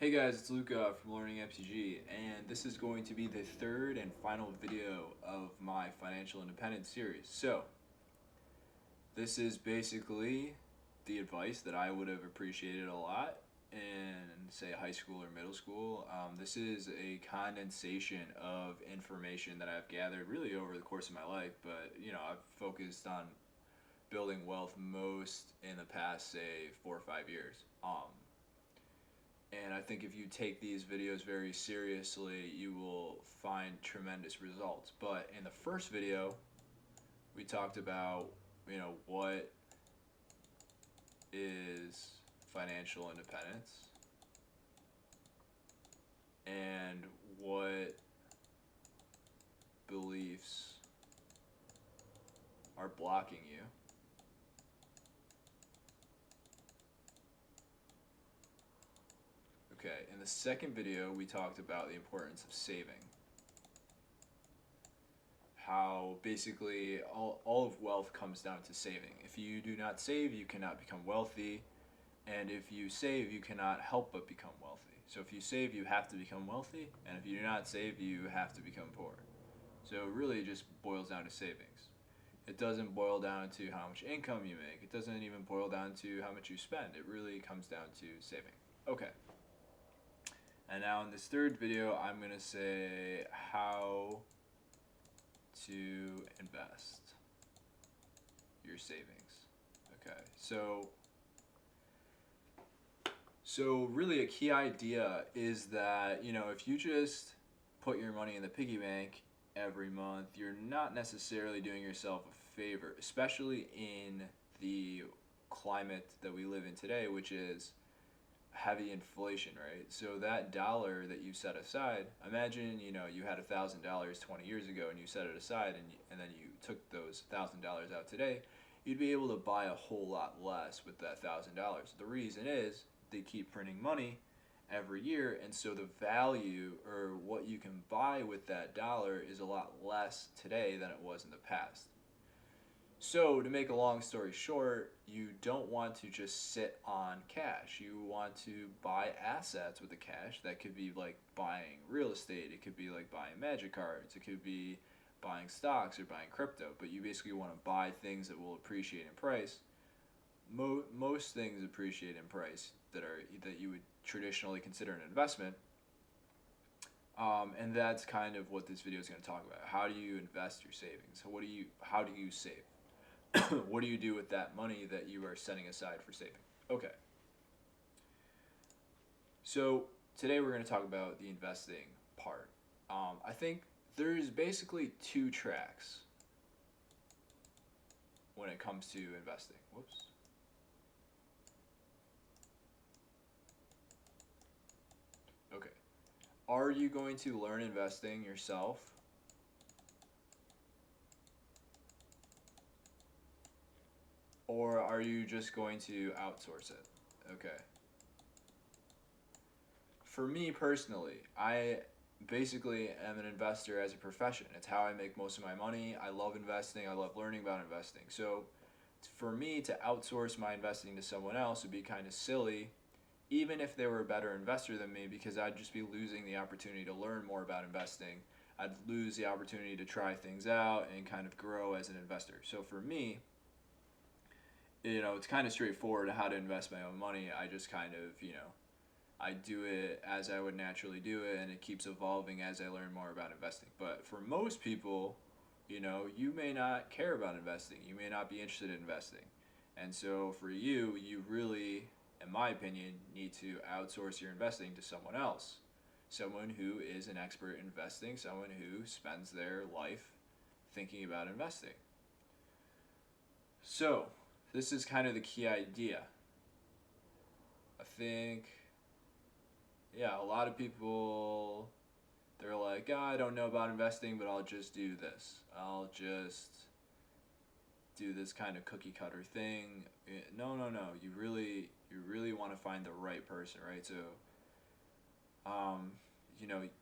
Hey guys, it's Luca from Learning MCG, and this is going to be the third and final video of my financial independence series. So, this is basically the advice that I would have appreciated a lot in, say, high school or middle school. This is a condensation of information that I've gathered really over the course of my life, but I've focused on building wealth most in the past, say, 4 or 5 years. And I think if you take these videos very seriously, you will find tremendous results. But in the first video, we talked about, what is financial independence and what beliefs are blocking you. Okay, in the second video, we talked about the importance of saving. How basically all of wealth comes down to saving. If you do not save, you cannot become wealthy. And if you save, you cannot help but become wealthy. So if you save, you have to become wealthy. And if you do not save, you have to become poor. So it really just boils down to savings. It doesn't boil down to how much income you make. It doesn't even boil down to how much you spend. It really comes down to saving. Okay. And now in this third video, I'm going to say how to invest your savings. Okay, so really a key idea is that, if you just put your money in the piggy bank every month, you're not necessarily doing yourself a favor, especially in the climate that we live in today, which is heavy inflation, right? So that dollar that you set aside, imagine, you had $1,000 20 years ago and you set it aside and then you took those $1,000 out today, you'd be able to buy a whole lot less with that $1,000. The reason is they keep printing money every year, and so the value or what you can buy with that dollar is a lot less today than it was in the past. So, to make a long story short, you don't want to just sit on cash. You want to buy assets with the cash. That could be like buying real estate, it could be like buying magic cards, it could be buying stocks or buying crypto. But you basically want to buy things that will appreciate in price. Most things appreciate in price that you would traditionally consider an investment. And that's kind of what this video is going to talk about. How do you invest your savings? How do you save? What do you do with that money that you are setting aside for saving? Okay. So today we're going to talk about the investing part. I think there's basically two tracks when it comes to investing. Whoops. Okay. Are you going to learn investing yourself? Or are you just going to outsource it? Okay. For me personally, I basically am an investor as a profession. It's how I make most of my money. I love investing. I love learning about investing. So for me to outsource my investing to someone else would be kind of silly, even if they were a better investor than me, because I'd just be losing the opportunity to learn more about investing. I'd lose the opportunity to try things out and kind of grow as an investor. So for me, it's kind of straightforward how to invest my own money. I just kind of, I do it as I would naturally do it, and it keeps evolving as I learn more about investing. But for most people, you may not care about investing. You may not be interested in investing. And so for you, you really, in my opinion, need to outsource your investing to someone else. Someone who is an expert in investing, someone who spends their life thinking about investing. So, this is kind of the key idea. I think, yeah, a lot of people, they're like, oh, I don't know about investing, but I'll just do this. I'll just do this kind of cookie cutter thing. No. You really want to find the right person, right? So,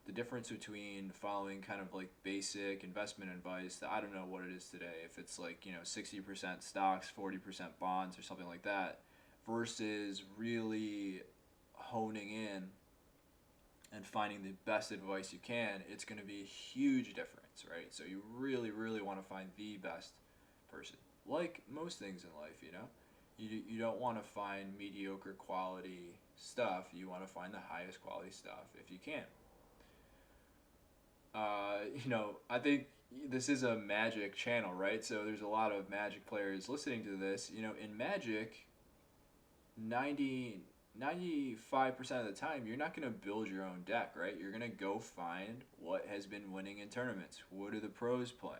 the difference between following kind of like basic investment advice that I don't know what it is today, if it's like, 60% stocks, 40% bonds or something like that, versus really honing in and finding the best advice you can, it's going to be a huge difference, right? So you really, really want to find the best person. Like most things in life, you don't want to find mediocre quality stuff. You want to find the highest quality stuff if you can. I think this is a Magic channel, right? So there's a lot of Magic players listening to this. In Magic, 95% of the time, you're not going to build your own deck, right? You're going to go find what has been winning in tournaments. What are the pros playing?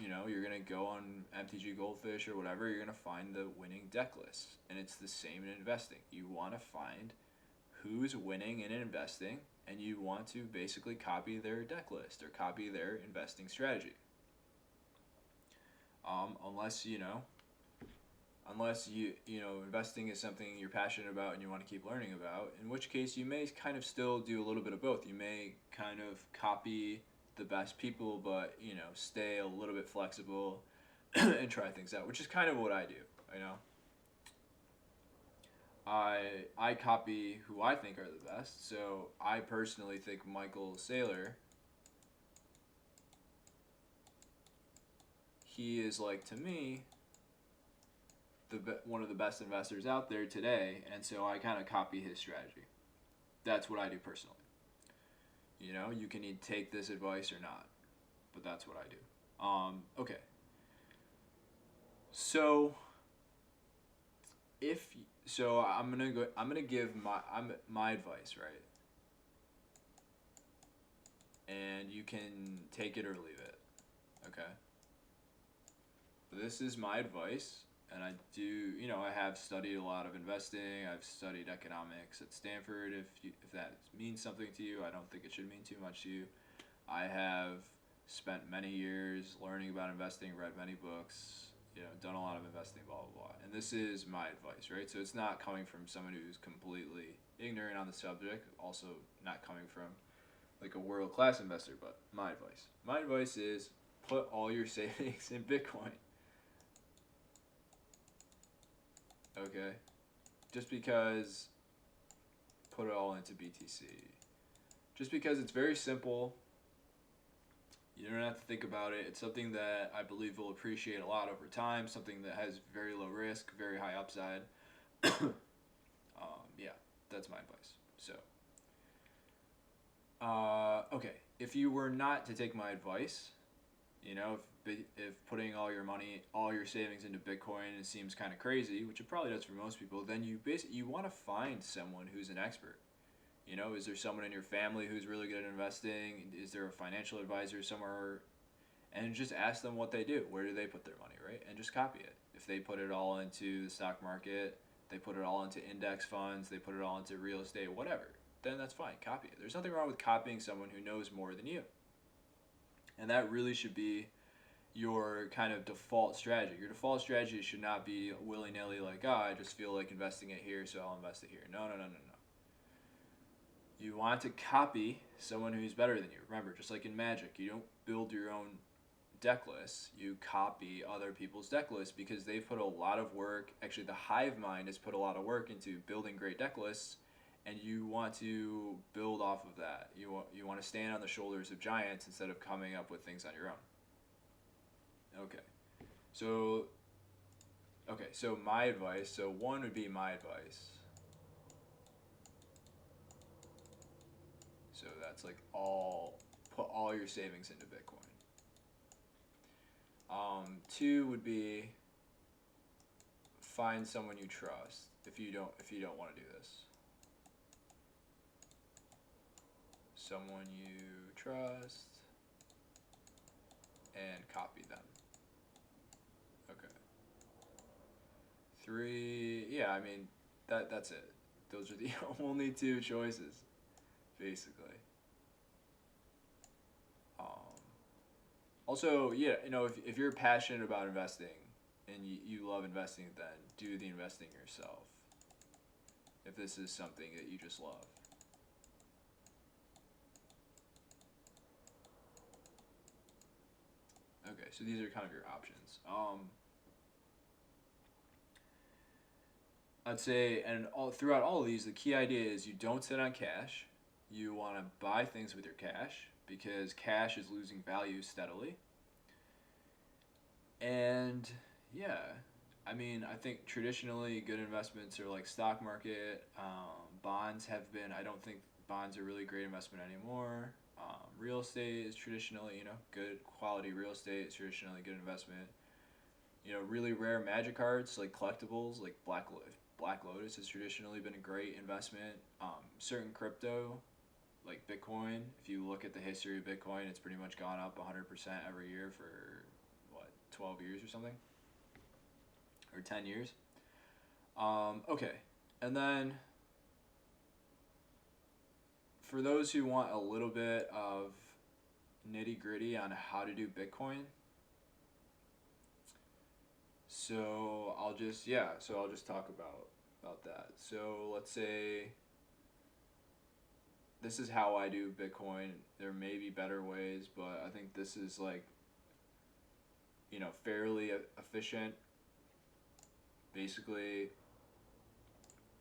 You're going to go on MTG Goldfish or whatever. You're going to find the winning deck list. And it's the same in investing. You want to find who's winning in investing, and you want to basically copy their deck list or copy their investing strategy. Unless investing is something you're passionate about and you want to keep learning about, in which case you may kind of still do a little bit of both. You may kind of copy the best people, but stay a little bit flexible and try things out, which is kind of what I do. I copy who I think are the best. So I personally think Michael Saylor, he is, like, to me, one of the best investors out there today, and so I kind of copy his strategy. That's what I do personally. You can either take this advice or not, but that's what I do. Okay. So I'm gonna give my advice, right? And you can take it or leave it. Okay. This is my advice, and I have studied a lot of investing. I've studied economics at Stanford. If that means something to you, I don't think it should mean too much to you. I have spent many years learning about investing, read many books, done a lot of investing, blah, blah, blah. And this is my advice, right? So it's not coming from someone who's completely ignorant on the subject, also not coming from like a world-class investor, but my advice. My advice is put all your savings in Bitcoin. Okay? Just because, put it all into BTC. Just because it's very simple. You don't have to think about it. It's something that I believe will appreciate a lot over time. Something that has very low risk, very high upside. Yeah, that's my advice. So, okay. If you were not to take my advice, if putting all your money, all your savings into Bitcoin, it seems kind of crazy, which it probably does for most people, then you want to find someone who's an expert. Is there someone in your family who's really good at investing? Is there a financial advisor somewhere? And just ask them what they do. Where do they put their money, right? And just copy it. If they put it all into the stock market, they put it all into index funds, they put it all into real estate, whatever, then that's fine. Copy it. There's nothing wrong with copying someone who knows more than you. And that really should be your kind of default strategy. Your default strategy should not be willy-nilly like, I just feel like investing it here, so I'll invest it here. No. You want to copy someone who's better than you. Remember, just like in Magic, you don't build your own deck lists. You copy other people's deck lists because they've put a lot of work. Actually, the hive mind has put a lot of work into building great deck lists, and you want to build off of that. You want to stand on the shoulders of giants instead of coming up with things on your own. Okay. So my advice. So one would be my advice. So that's like put all your savings into Bitcoin. Two would be find someone you trust if you don't want to do this. Someone you trust and copy them. Okay. Three, yeah, I mean that's it. Those are the only two choices, basically. Also, yeah, if you're passionate about investing and you love investing, then do the investing yourself. If this is something that you just love. Okay, so these are kind of your options. I'd say, and throughout all of these, the key idea is you don't sit on cash. You want to buy things with your cash because cash is losing value steadily. And yeah, I mean, I think traditionally good investments are like stock market. Bonds have been, I don't think bonds are really great investment anymore. Real estate is traditionally, good quality real estate is traditionally good investment. Really rare magic cards like collectibles, like Black Lotus has traditionally been a great investment. Certain crypto, like Bitcoin, if you look at the history of Bitcoin, it's pretty much gone up 100% every year for what, 12 years or something, or 10 years. Okay, and then for those who want a little bit of nitty gritty on how to do Bitcoin, so I'll just talk about that. So let's say this is how I do Bitcoin. There may be better ways, but I think this is like, fairly efficient. Basically,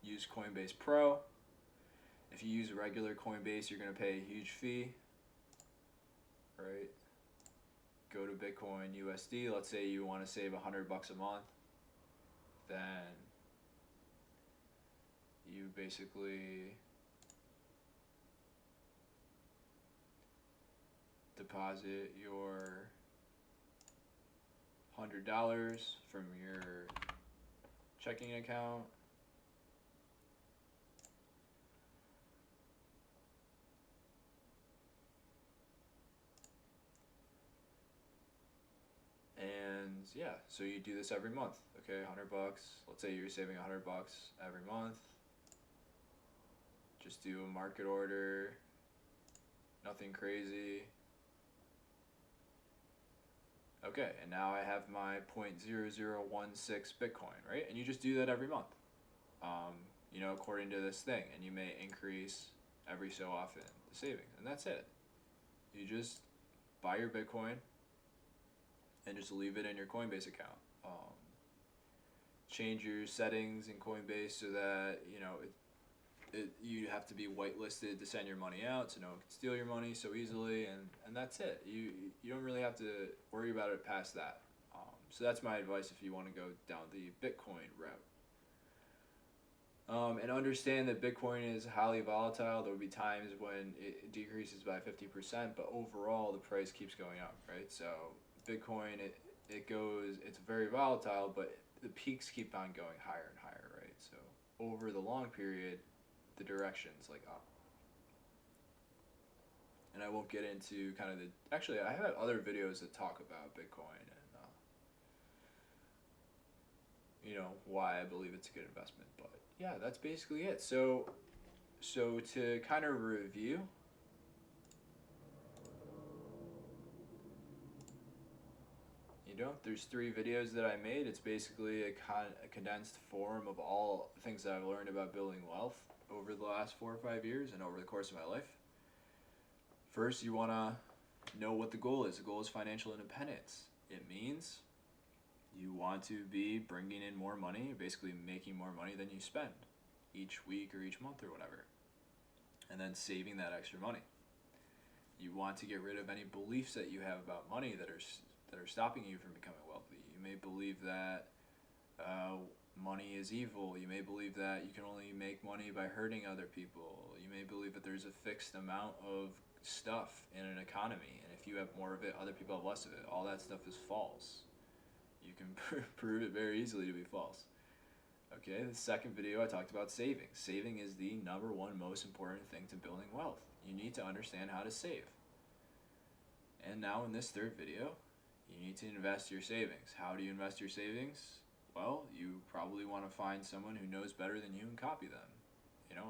use Coinbase Pro. If you use regular Coinbase, you're going to pay a huge fee, right? Go to Bitcoin USD. Let's say you want to save $100 a month. Then you basically deposit your $100 from your checking account. And yeah, so you do this every month. Okay, $100. Let's say you're saving $100 every month. Just do a market order. Nothing crazy. Okay, and now I have my 0.0016 Bitcoin, right? And you just do that every month, according to this thing. And you may increase every so often the savings. And that's it. You just buy your Bitcoin and just leave it in your Coinbase account. Change your settings in Coinbase so that, you have to be whitelisted to send your money out, so no one can steal your money so easily, and that's it. You don't really have to worry about it past that. So that's my advice if you want to go down the Bitcoin route. And understand that Bitcoin is highly volatile. There will be times when it decreases by 50%, but overall the price keeps going up, right? So Bitcoin, it's very volatile, but the peaks keep on going higher and higher, right? So over the long period, the direction's like up. And I won't get into kind of actually I have other videos that talk about Bitcoin and why I believe it's a good investment. But yeah, that's basically it. So to kind of review, there's 3 videos that I made. It's basically a condensed form of all the things that I've learned about building wealth over the last 4 or 5 years and over the course of my life. First, you want to know what the goal is. The goal is financial independence. It means you want to be bringing in more money, basically making more money than you spend each week or each month or whatever, and then saving that extra money. You want to get rid of any beliefs that you have about money that are stopping you from becoming wealthy. You may believe that money is evil. You may believe that you can only make money by hurting other people. You may believe that there's a fixed amount of stuff in an economy, and if you have more of it, other people have less of it. All that stuff is false. You can prove it very easily to be false. Okay, the second video I talked about saving. Saving is the number one most important thing to building wealth. You need to understand how to save. And now in this third video, you need to invest your savings. How do you invest your savings? Well, you probably want to find someone who knows better than you and copy them.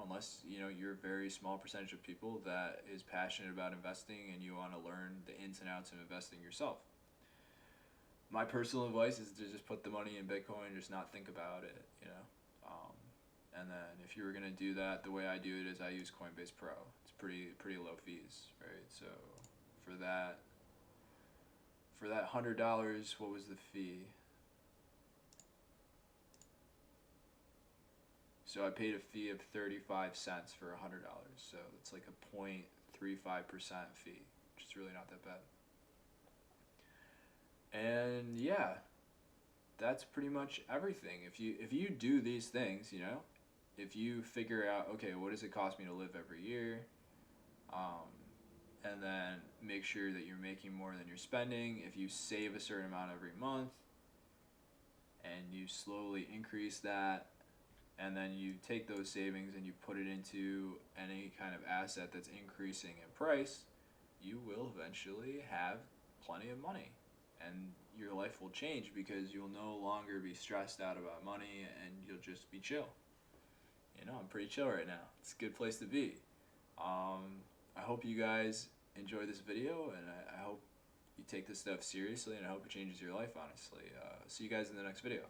Unless, you're a very small percentage of people that is passionate about investing and you want to learn the ins and outs of investing yourself. My personal advice is to just put the money in Bitcoin, just not think about it, and then if you were going to do that, the way I do it is I use Coinbase Pro. It's pretty low fees, right? So for that $100, what was the fee? So I paid a fee of 35 cents for $100. So it's like a 0.35% fee, which is really not that bad. And yeah, that's pretty much everything. If you do these things, if you figure out, okay, what does it cost me to live every year, um, and then make sure that you're making more than you're spending. If you save a certain amount every month, and you slowly increase that, and then you take those savings and you put it into any kind of asset that's increasing in price, you will eventually have plenty of money. And your life will change because you'll no longer be stressed out about money and you'll just be chill. I'm pretty chill right now. It's a good place to be. I hope you guys enjoy this video, and I hope you take this stuff seriously, and I hope it changes your life, honestly. See you guys in the next video.